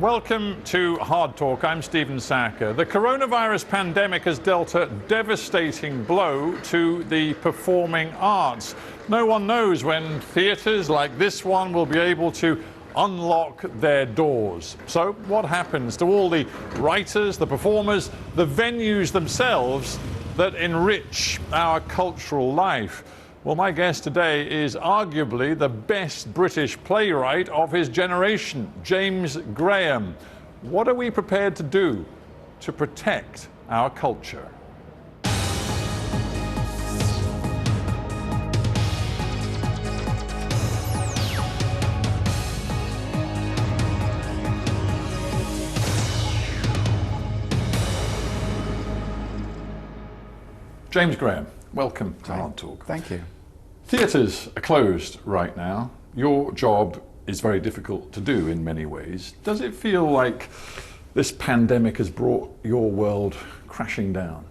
Welcome to Hard Talk. I'm Stephen Sackur. The coronavirus pandemic has dealt a devastating blow to the performing arts. No one knows when theatres like this one will be able to unlock their doors. So what happens to all the writers, the performers, the venues themselves that enrich our cultural life? Well, my guest today is arguably the best British playwright of his generation, James Graham. What are we prepared to do to protect our culture? James Graham, welcome to Hard Talk. Thank you. Theatres are closed right now. Your job is very difficult to do in many ways. Does it feel like this pandemic has brought your world crashing down?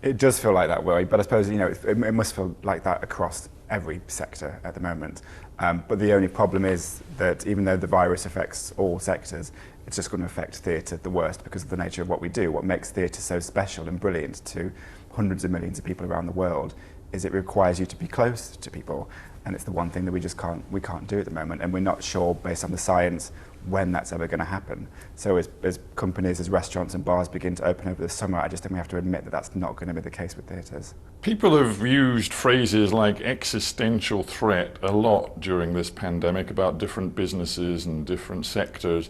It does feel like that way, but I suppose it must feel like that across every sector at the moment. But the only problem is that even though the virus affects all sectors, it's just going to affect theatre the worst because of the nature of what we do. What makes theatre so special and brilliant to hundreds of millions of people around the world is it requires you to be close to people, and it's the one thing that we can't do at the moment, and we're not sure based on the science when that's ever going to happen. So as companies, as restaurants and bars begin to open over the summer, I just think we have to admit that that's not going to be the case with theatres. People have used phrases like existential threat a lot during this pandemic about different businesses and different sectors.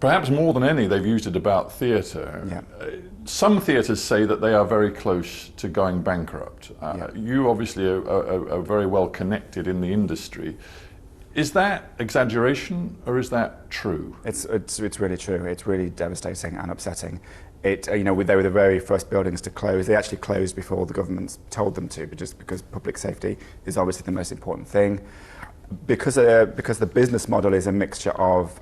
Perhaps more than any, they've used it about theatre. Yeah. Some theatres say that they are very close to going bankrupt. You obviously are very well connected in the industry. Is that exaggeration or is that true? It's really true. It's really devastating and upsetting. They were the very first buildings to close. They actually closed before the government told them to, but just because public safety is obviously the most important thing. Because the business model is a mixture of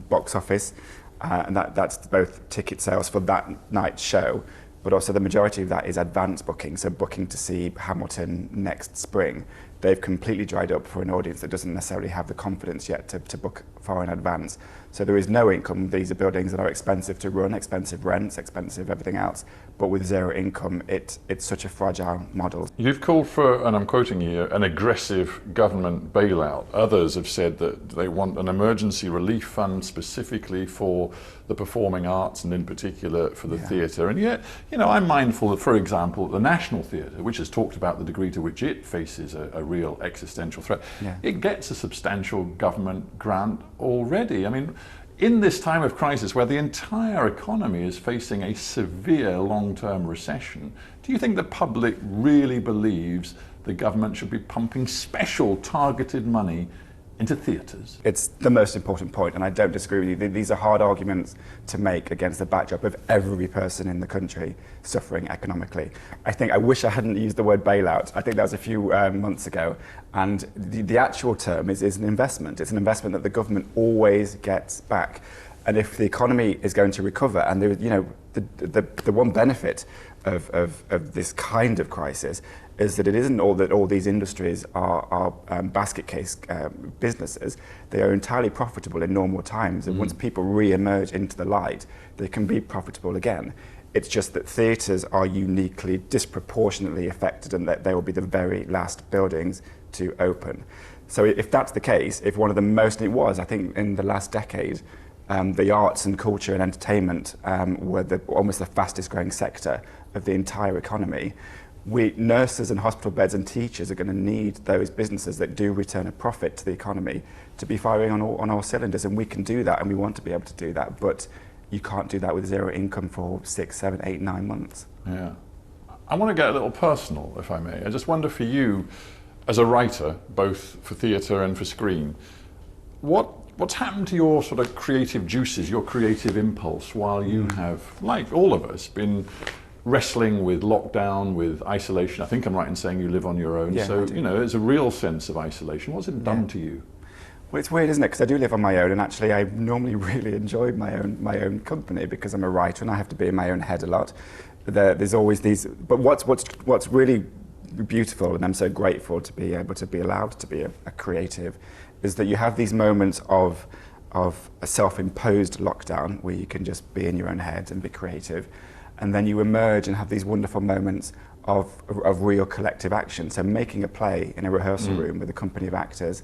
box office, and that's both ticket sales for that night's show, but also the majority of that is advance booking, so booking to see Hamilton next spring. They've completely dried up for an audience that doesn't necessarily have the confidence yet to book far in advance. So there is no income. These are buildings that are expensive to run, expensive rents, expensive everything else, but with zero income, it's such a fragile model. You've called for, and I'm quoting here, an aggressive government bailout. Others have said that they want an emergency relief fund specifically for the performing arts and in particular for the theatre. And yet, I'm mindful that, for example, the National Theatre, which has talked about the degree to which it faces a real existential threat, it gets a substantial government grant already. I mean, in this time of crisis where the entire economy is facing a severe long-term recession, do you think the public really believes the government should be pumping special targeted money into theatres? It's the most important point, and I don't disagree with you. These are hard arguments to make against the backdrop of every person in the country suffering economically. I wish I hadn't used the word bailout. I think that was a few months ago. And the actual term is an investment. It's an investment that the government always gets back. And if the economy is going to recover, and the one benefit of this kind of crisis is that it isn't all these industries are basket case businesses. They are entirely profitable in normal times, and once people re-emerge into the light, they can be profitable again. It's just that theatres are uniquely, disproportionately affected, and that they will be the very last buildings to open. So if that's the case, if one of the most, it was, I think, in the last decade, the arts and culture and entertainment were almost the fastest growing sector of the entire economy. Nurses and hospital beds and teachers are going to need those businesses that do return a profit to the economy to be firing on all cylinders, and we can do that, and we want to be able to do that, but you can't do that with zero income for 6, 7, 8, 9 months. Yeah. I want to get a little personal, if I may. I just wonder for you, as a writer, both for theatre and for screen, what's happened to your sort of creative juices, your creative impulse, while you have, like all of us, been wrestling with lockdown, with isolation? I think I'm right in saying you live on your own, so there's a real sense of isolation. What's it done to you? Well, it's weird, isn't it? Because I do live on my own, and actually I normally really enjoy my own company because I'm a writer and I have to be in my own head a lot. There's always these, but what's really beautiful, and I'm so grateful to be able to be allowed to be a creative, is that you have these moments of of a self-imposed lockdown where you can just be in your own head and be creative, and then you emerge and have these wonderful moments of real collective action. So making a play in a rehearsal room with a company of actors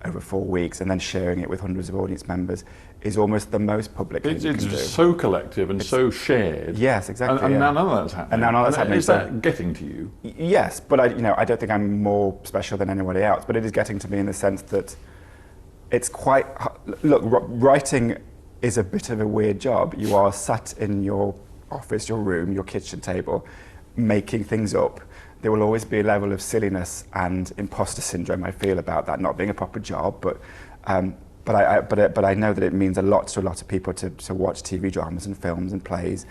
over 4 weeks and then sharing it with hundreds of audience members is almost the most public thing you can do. It's so collective and so shared. Yes, exactly. And now none of that's happening. And now none of that's happening. Is that getting to you? Yes, but I don't think I'm more special than anybody else, but it is getting to me in the sense that it's quite, look, writing is a bit of a weird job. You are sat in your office, your room, your kitchen table, making things up. There will always be a level of silliness and imposter syndrome I feel about that not being a proper job, but I know that it means a lot to a lot of people to watch TV dramas and films and plays.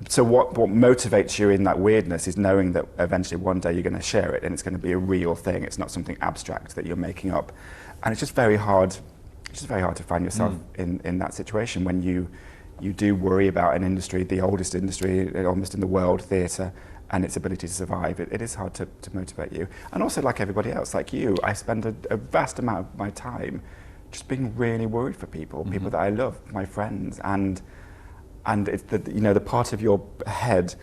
So what motivates you in that weirdness is knowing that eventually one day you're going to share it and it's going to be a real thing. It's not something abstract that you're making up. And it's just very hard. It's just very hard to find yourself in that situation when you do worry about an industry, the oldest industry almost in the world, theatre, and its ability to survive. It is hard to motivate you. And also, like everybody else, like you, I spend a vast amount of my time just being really worried for people, people that I love, my friends, and it's the part of your head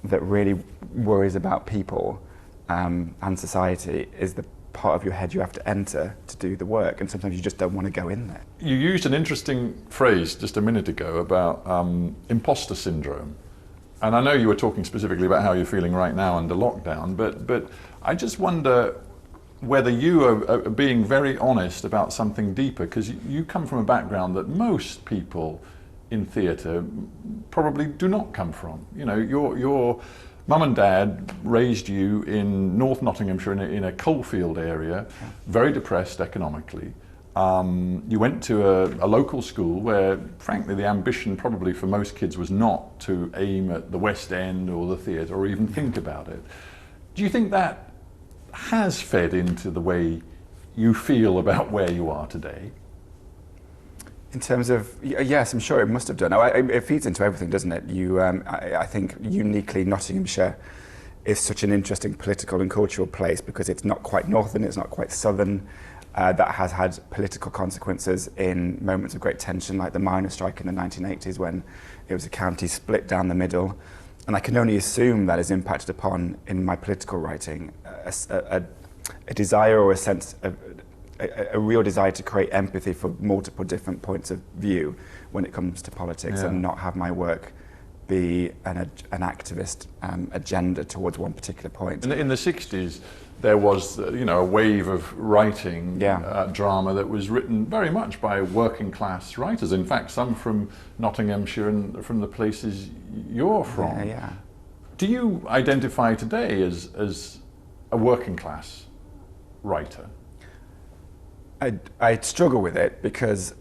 that really worries about people and society is the part of your head you have to enter to do the work, and sometimes you just don't want to go in there. You used an interesting phrase just a minute ago about imposter syndrome, and I know you were talking specifically about how you're feeling right now under lockdown, but I just wonder whether you are being very honest about something deeper, because you come from a background that most people in theatre probably do not come from. You know, your Mum and Dad raised you in North Nottinghamshire in a coalfield area, very depressed economically. You went to a local school where, frankly, the ambition probably for most kids was not to aim at the West End or the theatre or even think about it. Do you think that has fed into the way you feel about where you are today? In terms of, yes, I'm sure it must have done. It feeds into everything, doesn't it? I think uniquely Nottinghamshire is such an interesting political and cultural place because it's not quite northern, it's not quite southern. That has had political consequences in moments of great tension, like the miners' strike in the 1980s when it was a county split down the middle. And I can only assume that has impacted upon, in my political writing, a desire or a sense of a real desire to create empathy for multiple different points of view when it comes to politics, and not have my work be an activist agenda towards one particular point. In the 60s, there was a wave of writing drama that was written very much by working class writers. In fact, some from Nottinghamshire and from the places you're from. Yeah. Do you identify today as a working class writer? I struggle with it because,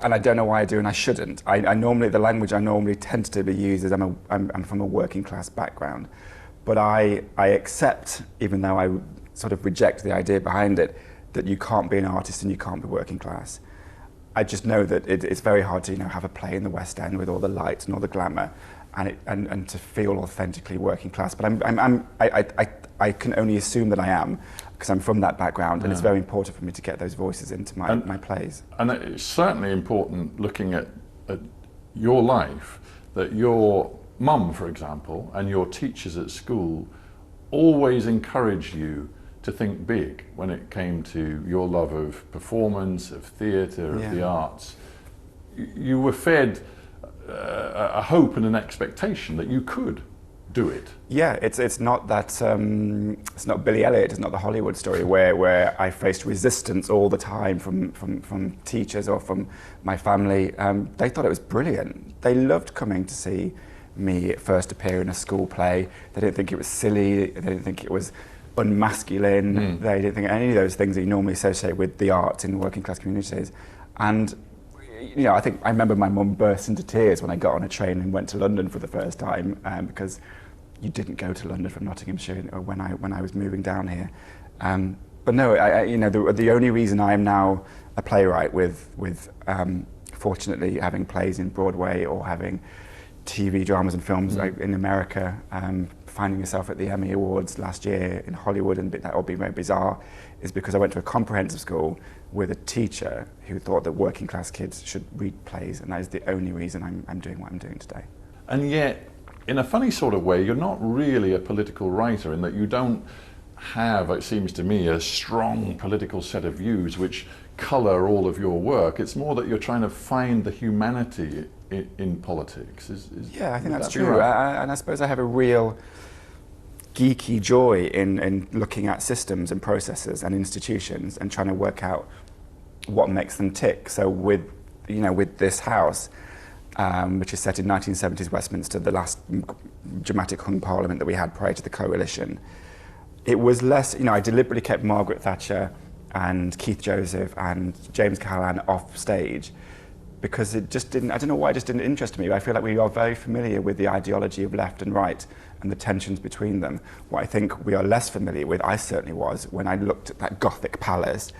and I don't know why I do, and I shouldn't. I normally, the language I normally tend to be used is I'm from a working class background, but I accept, even though I sort of reject the idea behind it, that you can't be an artist and you can't be working class. I just know that it's very hard to have a play in the West End with all the lights and all the glamour, and to feel authentically working class. But I can only assume that I am, because I'm from that background, and it's very important for me to get those voices into my plays. And it's certainly important, looking at your life, that your mum, for example, and your teachers at school always encouraged you to think big when it came to your love of performance, of theatre, of the arts. You were fed a hope and an expectation that you could do it. Yeah, it's not that it's not Billy Elliot, it's not the Hollywood story where I faced resistance all the time from teachers or from my family. They thought it was brilliant. They loved coming to see me first appear in a school play. They didn't think it was silly. They didn't think it was unmasculine. They didn't think any of those things that you normally associate with the arts in working class communities. And I think I remember my mum burst into tears when I got on a train and went to London for the first time, because you didn't go to London from Nottinghamshire when I was moving down here. But no, the only reason I am now a playwright with fortunately having plays in Broadway or having TV dramas and films in America, finding yourself at the Emmy Awards last year in Hollywood, and that would be very bizarre, is because I went to a comprehensive school with a teacher who thought that working class kids should read plays, and that is the only reason I'm doing what I'm doing today. And yet, in a funny sort of way, you're not really a political writer in that you don't have, it seems to me, a strong political set of views which colour all of your work. It's more that you're trying to find the humanity in politics. Yeah, I think that's that true. Right? And I suppose I have a real geeky joy in looking at systems and processes and institutions and trying to work out what makes them tick. So with this house, which is set in 1970s Westminster, the last dramatic hung parliament that we had prior to the coalition, it was less, I deliberately kept Margaret Thatcher and Keith Joseph and James Callaghan off stage because it just didn't, I don't know why it just didn't interest me. I feel like we are very familiar with the ideology of left and right and the tensions between them. What I think we are less familiar with, I certainly was, when I looked at that Gothic palace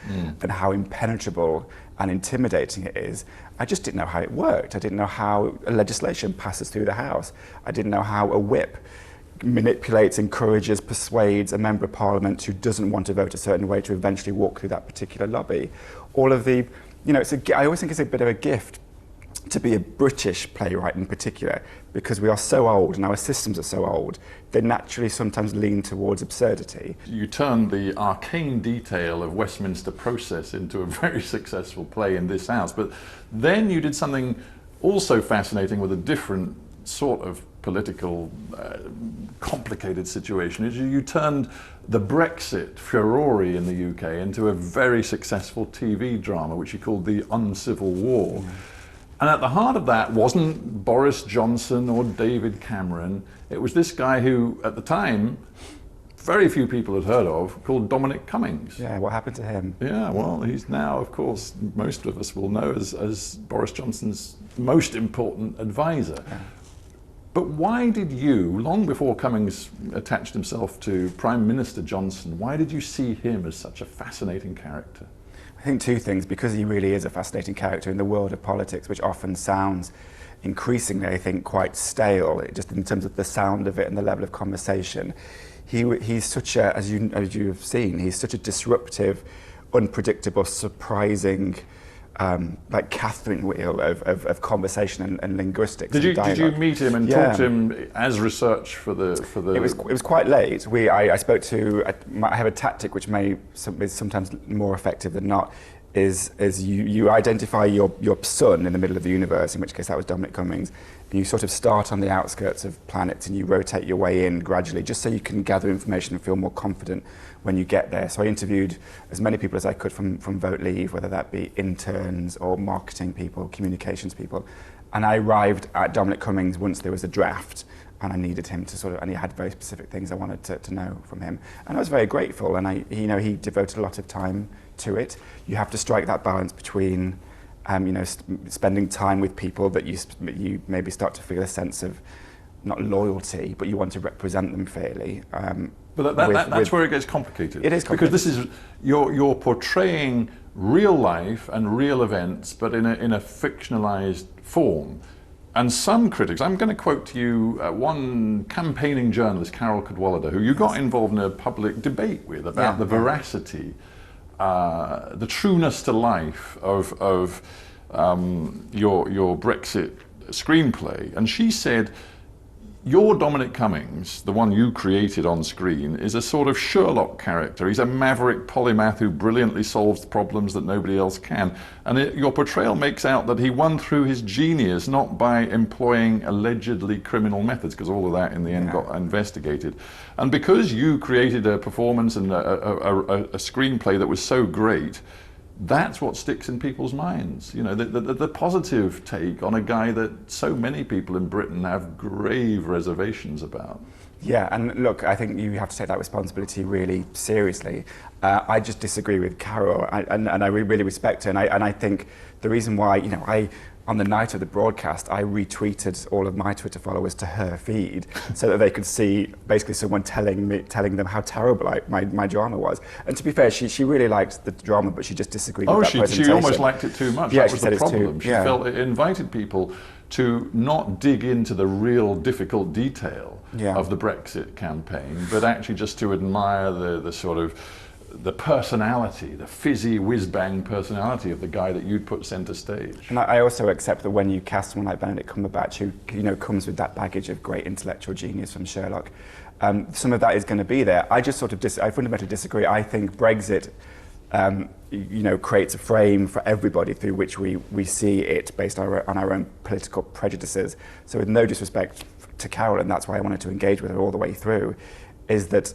and how impenetrable and intimidating it is. I just didn't know how it worked. I didn't know how legislation passes through the House. I didn't know how a whip manipulates, encourages, persuades a member of parliament who doesn't want to vote a certain way to eventually walk through that particular lobby. All of the, I always think it's a bit of a gift to be a British playwright in particular, because we are so old and our systems are so old, they naturally sometimes lean towards absurdity. You turned the arcane detail of Westminster process into a very successful play in this house, but then you did something also fascinating with a different sort of political complicated situation. Is you turned the Brexit furore in the UK into a very successful TV drama which you called The Uncivil War. And at the heart of that wasn't Boris Johnson or David Cameron. It was this guy who, at the time, very few people had heard of, called Dominic Cummings. Yeah, what happened to him? Yeah, well, he's now, of course, most of us will know as Boris Johnson's most important advisor. Yeah. But why did you, long before Cummings attached himself to Prime Minister Johnson, why did you see him as such a fascinating character? I think two things, because he really is a fascinating character in the world of politics, which often sounds increasingly, I think, quite stale, just in terms of the sound of it and the level of conversation. He's such a, as you have seen, he's such a disruptive, unpredictable, surprising, like Catherine wheel of conversation and linguistics. Did you meet him and talk to him as research for the? It was quite late. I spoke to. I have a tactic which is sometimes more effective than not. Is you identify your son in the middle of the universe, in which case that was Dominic Cummings, and you sort of start on the outskirts of planets and you rotate your way in gradually, just so you can gather information and feel more confident when you get there. So I interviewed as many people as I could from Vote Leave, whether that be interns or marketing people, communications people, and I arrived at Dominic Cummings once there was a draft, and I needed him to and he had very specific things I wanted to know from him, and I was very grateful. And he devoted a lot of time to it. You have to strike that balance between, spending time with people that you maybe start to feel a sense of not loyalty, but you want to represent them fairly. But that's where it gets complicated. It is complicated. Because this is you're portraying real life and real events, but in a fictionalized form. And some critics, I'm going to quote to you one campaigning journalist, Carol Cadwallader, who you got involved in a public debate with about the veracity, the trueness to life of your Brexit screenplay. And she said, your Dominic Cummings, the one you created on screen, is a sort of Sherlock character. He's a maverick polymath who brilliantly solves problems that nobody else can. And your portrayal makes out that he won through his genius not by employing allegedly criminal methods, because all of that in the end got investigated. And because you created a performance and a screenplay that was so great, that's what sticks in people's minds. The positive take on a guy that so many people in Britain have grave reservations about. Yeah, and look, I think you have to take that responsibility really seriously. I just disagree with Carol, and I really respect her, and I think the reason why, on the night of the broadcast, I retweeted all of my Twitter followers to her feed so that they could see basically someone telling them how terrible my drama was. And to be fair, she really liked the drama, but she just disagreed with that presentation. She almost liked it too much. Yeah, that was the problem. She felt it invited people to not dig into the real difficult detail of the Brexit campaign, but actually just to admire the sort of the personality, the fizzy whiz-bang personality of the guy that you'd put centre stage. And I also accept that when you cast someone like Benedict Cumberbatch, who comes with that baggage of great intellectual genius from Sherlock, some of that is going to be there. I just sort of I fundamentally disagree. I think Brexit creates a frame for everybody through which we see it based on our own political prejudices. So with no disrespect to Carol, and that's why I wanted to engage with her all the way through, is that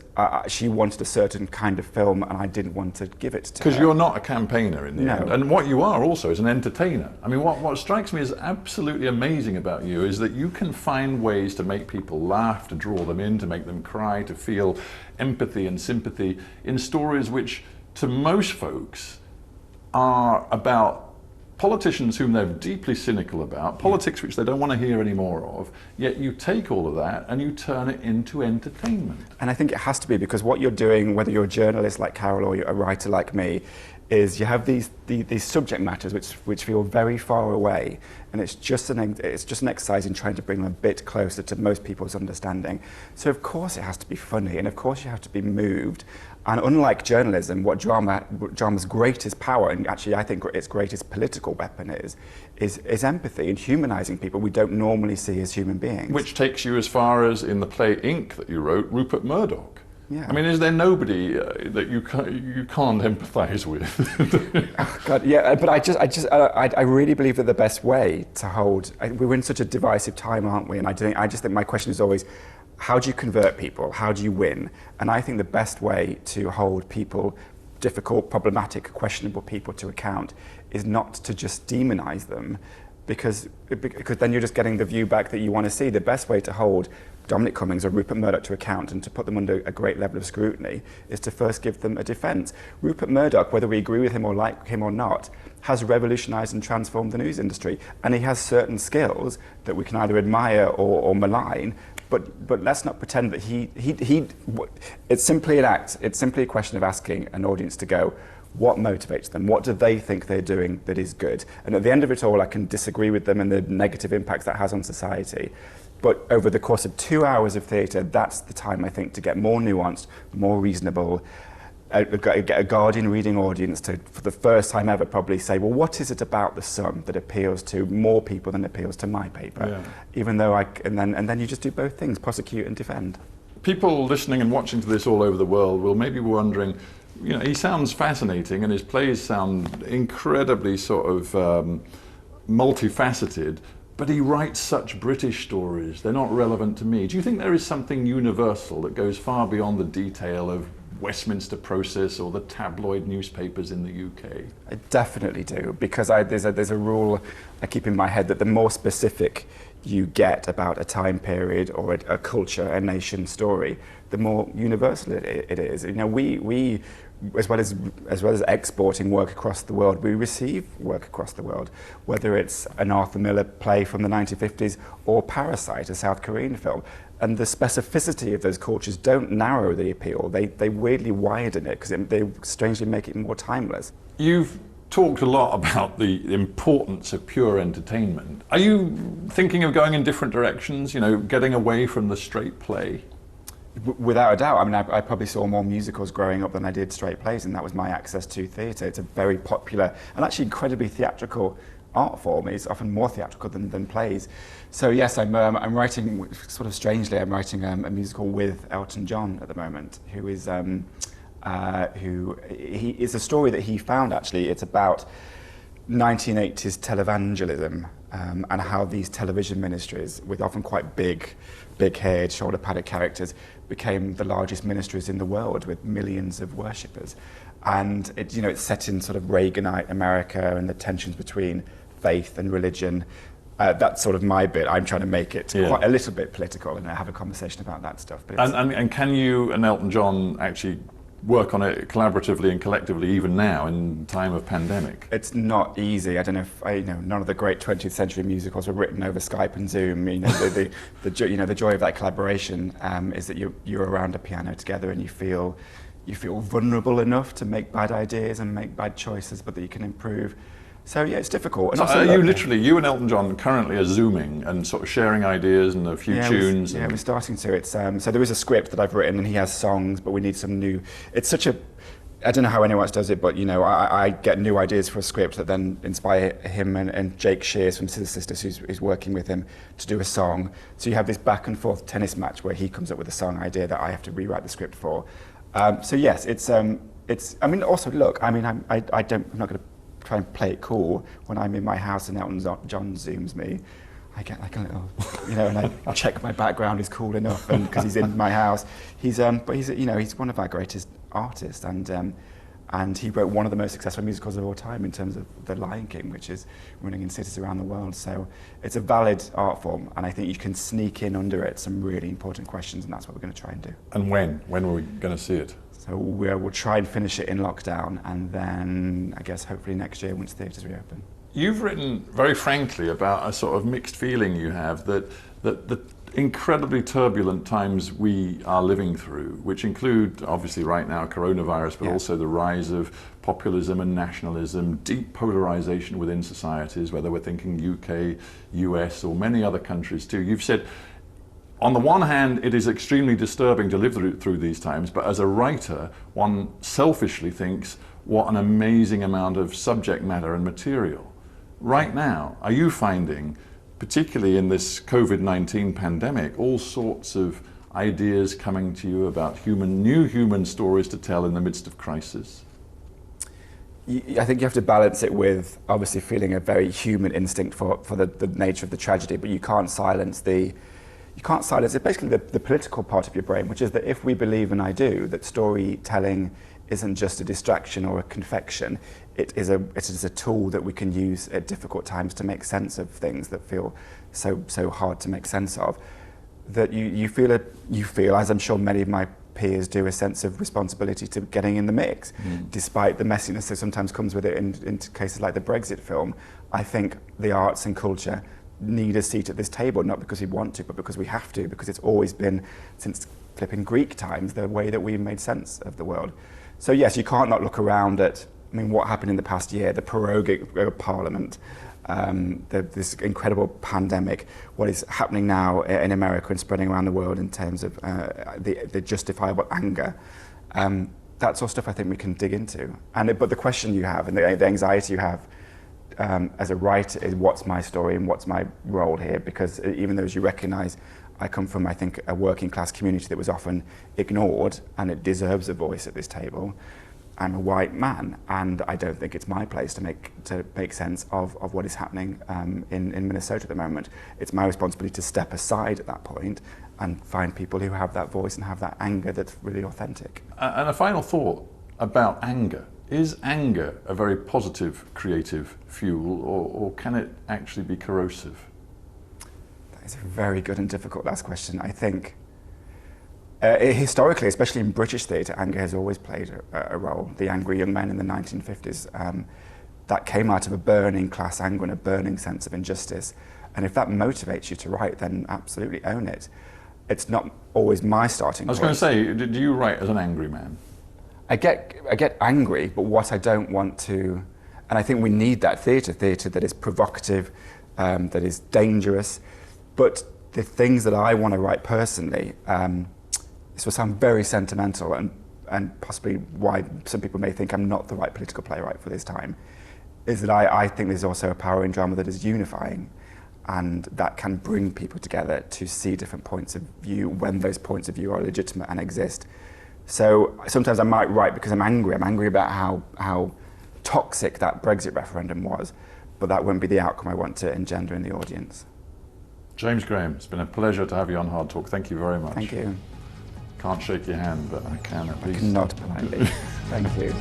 she wanted a certain kind of film and I didn't want to give it to her. Because you're not a campaigner in the end. And what you are also is an entertainer. I mean, what strikes me as absolutely amazing about you is that you can find ways to make people laugh, to draw them in, to make them cry, to feel empathy and sympathy in stories which, to most folks, are about politicians whom they're deeply cynical about, politics which they don't want to hear any more of, yet you take all of that and you turn it into entertainment. And I think it has to be, because what you're doing, whether you're a journalist like Carol or you're a writer like me, is you have these subject matters which feel very far away, and it's just an exercise in trying to bring them a bit closer to most people's understanding. So of course it has to be funny, and of course you have to be moved. And unlike journalism, what drama's greatest power, and actually I think its greatest political weapon is empathy and humanising people we don't normally see as human beings. Which takes you as far as, in the play Ink that you wrote, Rupert Murdoch. Yeah. I mean, is there nobody that you can't empathise with? Oh, God, yeah, but I really believe that the best way to hold, we're in such a divisive time, aren't we? And I just think my question is always, how do you convert people? How do you win? And I think the best way to hold people, difficult, problematic, questionable people to account, is not to just demonise them, because then you're just getting the view back that you want to see. The best way to hold Dominic Cummings or Rupert Murdoch to account and to put them under a great level of scrutiny is to first give them a defence. Rupert Murdoch, whether we agree with him or like him or not, has revolutionised and transformed the news industry, and he has certain skills that we can either admire or malign. But let's not pretend that it's simply an act. It's simply a question of asking an audience to go, what motivates them? What do they think they're doing that is good? And at the end of it all, I can disagree with them and the negative impacts that has on society. But over the course of 2 hours of theatre, that's the time, I think, to get more nuanced, more reasonable, get a Guardian reading audience to, for the first time ever, probably say, well, what is it about The Sun that appeals to more people than appeals to my paper? Yeah. Even though and then you just do both things, prosecute and defend. People listening and watching to this all over the world will maybe be wondering, he sounds fascinating and his plays sound incredibly sort of multifaceted, but he writes such British stories, they're not relevant to me. Do you think there is something universal that goes far beyond the detail of Westminster process or the tabloid newspapers in the UK? I definitely do, because there's a rule I keep in my head that the more specific you get about a time period or a culture, a nation story, the more universal it is. We as well as exporting work across the world, we receive work across the world, whether it's an Arthur Miller play from the 1950s or Parasite, a South Korean film. And the specificity of those cultures don't narrow the appeal, they weirdly widen it, because they strangely make it more timeless. You've talked a lot about the importance of pure entertainment. Are you thinking of going in different directions, getting away from the straight play? Without a doubt. I mean, I probably saw more musicals growing up than I did straight plays, and that was my access to theatre. It's a very popular and actually incredibly theatrical art form. It's often more theatrical than plays. So yes, I'm writing, sort of strangely, I'm writing a musical with Elton John at the moment, who is it's a story that he found, actually. It's about 1980s televangelism and how these television ministries, with often quite big-haired, shoulder-padded characters, became the largest ministries in the world with millions of worshippers. And it's set in sort of Reaganite America and the tensions between faith and religion. That's sort of my bit. I'm trying to make it quite a little bit political and have a conversation about that stuff. But and can you and Elton John actually work on it collaboratively and collectively even now in time of pandemic? It's not easy. I don't know if none of the great 20th century musicals were written over Skype and Zoom. The joy of that collaboration is that you're around a piano together and you feel vulnerable enough to make bad ideas and make bad choices, but that you can improve. So yeah, it's difficult. And so also, you and Elton John currently are Zooming and sort of sharing ideas and a few tunes? We're starting to. It's so there is a script that I've written and he has songs, but we need some new. It's such a I don't know how anyone else does it, but you know, I get new ideas for a script that then inspire him and Jake Shears from Scissor Sisters, who's working with him, to do a song. So you have this back and forth tennis match where he comes up with a song idea that I have to rewrite the script for. So yes, it's. I mean, also look. I mean, I'm not going to try and play it cool when I'm in my house and Elton John zooms me. I get like a little, you know, and I check my background is cool enough, and because he's in my house, but he's, you know, he's one of our greatest artists, and he wrote one of the most successful musicals of all time in terms of The Lion King, which is running in cities around the world. So it's a valid art form, and I think you can sneak in under it some really important questions, and that's what we're going to try and do. And when are we going to see it? So we'll try and finish it in lockdown, and then I guess hopefully next year once theatres reopen. You've written very frankly about a sort of mixed feeling you have that the incredibly turbulent times we are living through, which include obviously right now coronavirus, but also the rise of populism and nationalism, deep polarization within societies, whether we're thinking UK, US, or many other countries too. You've said, on the one hand, it is extremely disturbing to live through these times, but as a writer, one selfishly thinks, what an amazing amount of subject matter and material. Right now, are you finding, particularly in this COVID-19 pandemic, all sorts of ideas coming to you about new human stories to tell in the midst of crisis? I think you have to balance it with obviously feeling a very human instinct for the nature of the tragedy, but you can't silence basically the political part of your brain, which is that if we believe, and I do, that storytelling isn't just a distraction or a confection, it is a tool that we can use at difficult times to make sense of things that feel so hard to make sense of. That you feel, as I'm sure many of my peers do, a sense of responsibility to getting in the mix, despite the messiness that sometimes comes with it in cases like the Brexit film. I think the arts and culture need a seat at this table, not because we want to, but because we have to, because it's always been, since flipping Greek times, the way that we made sense of the world. So yes, you can't not look around at, I mean, what happened in the past year, the prorogue of Parliament, this incredible pandemic, what is happening now in America and spreading around the world in terms of the justifiable anger. That's all stuff I think we can dig into. But the question you have and the anxiety you have as a writer is, what's my story and what's my role here? Because even though, as you recognise, I come from, I think, a working class community that was often ignored, and it deserves a voice at this table. I'm a white man, and I don't think it's my place to make sense of what is happening in Minnesota at the moment. It's my responsibility to step aside at that point and find people who have that voice and have that anger that's really authentic. And a final thought about anger. Is anger a very positive creative fuel, or can it actually be corrosive? That is a very good and difficult last question. I think historically, especially in British theatre, anger has always played a role. The angry young men in the 1950s, that came out of a burning class anger and a burning sense of injustice. And if that motivates you to write, then absolutely own it. It's not always my starting point. I was going to say, do you write as an angry man? I get angry, but what I don't want to, and I think we need that theatre that is provocative, that is dangerous, but the things that I want to write personally, this will sound very sentimental and possibly why some people may think I'm not the right political playwright for this time, is that I think there's also a power in drama that is unifying, and that can bring people together to see different points of view when those points of view are legitimate and exist. So sometimes I might write because I'm angry. I'm angry about how toxic that Brexit referendum was, but that won't be the outcome I want to engender in the audience. James Graham, it's been a pleasure to have you on Hard Talk. Thank you very much. Thank you. Can't shake your hand, but I can at least. I cannot politely. Thank you.